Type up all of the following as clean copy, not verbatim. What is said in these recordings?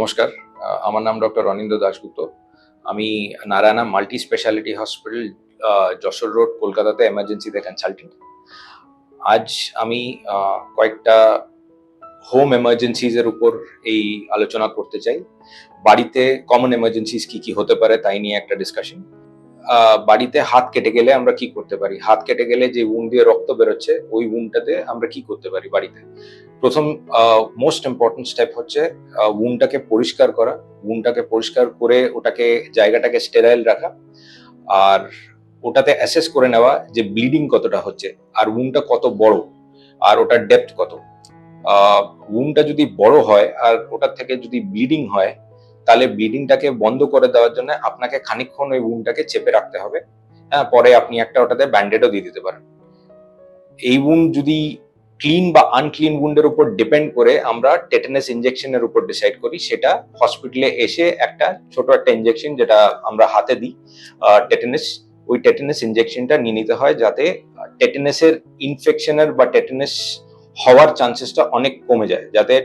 নমস্কার, আমার নাম ডক্টর অনিন্দ্য দাশগুপ্ত। আমি Narayana multi speciality hospital, Jessore road, কলকাতাতে এমার্জেন্সিতে কনসালটেন্ট। আজ আমি কয়েকটা হোম এমার্জেন্সিজ এর উপর এই আলোচনা করতে চাই। বাড়িতে কমন এমার্জেন্সিজ কি কি হতে পারে তাই নিয়ে একটা ডিসকাশন। বাড়িতে হাত কেটে গেলে আমরা কি করতে পারি? হাত কেটে গেলে যে উন্ড দিয়ে রক্ত বেরোচ্ছে, ওই উন্ডটাতে আমরা কি করতে পারি বাড়িতে? প্রথম মোস্ট ইম্পর্টেন্ট স্টেপ হচ্ছে উন্ডটাকে পরিষ্কার করা। উন্ডটাকে পরিষ্কার করে ওটাকে জায়গাটাকে স্টেরাইল রাখা, আর ওটাতে অ্যাসেস করে নেওয়া যে ব্লিডিং কতটা হচ্ছে, আর উন্ডটা কত বড়, আর ওটার ডেপথ কত। উন্ডটা যদি বড় হয় আর ওটার থেকে যদি ব্লিডিং হয়, তাহলে ব্লিডিংটাকে বন্ধ করে দেওয়ার জন্য আপনাকে খানিকক্ষণ ওই উন্ডটাকে চেপে রাখতে হবে। হ্যাঁ, পরে আপনি একটা ওটাতে ব্যান্ডেডও দিয়ে দিতে পারেন। এই উন্ড যদি ক্লিন বা আনক্লিন উন্ডের উপর ডিপেন্ড করে আমরা টেটানাস ইনজেকশনের উপর ডিসাইড করি। সেটা হসপিটালে এসে একটা ছোট একটা ইনজেকশন যেটা আমরা হাতে দিই, টেটানাস, ওই টেটানাস ইনজেকশনটা নিয়ে নিতে হয়, যাতে টেটানাসের ইনফেকশনের বা টেটানাস হওয়ার চান্সেসটা অনেক কমে যায়, যাতে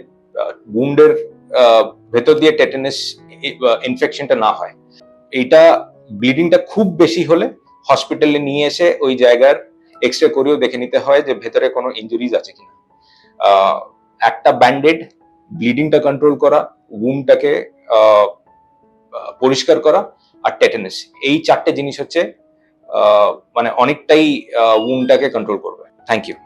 উন্ডের ভেতর দিয়ে টেটানাস ইনফেকশনটা না হয়। এইটা ব্লিডিংটা খুব বেশি হলে হসপিটালে নিয়ে এসে ওই জায়গার এক্সরে করেও দেখে নিতে হয় যে ভেতরে কোনো ইনজুরিজ আছে কিনা। একটা ব্যান্ডেড, ব্লিডিংটা কন্ট্রোল করা, উন্ডটাকে পরিষ্কার করা, আর টেটানাস, এই চারটে জিনিস হচ্ছে মানে অনেকটাই উন্ডটাকে কন্ট্রোল করবে। Thank you.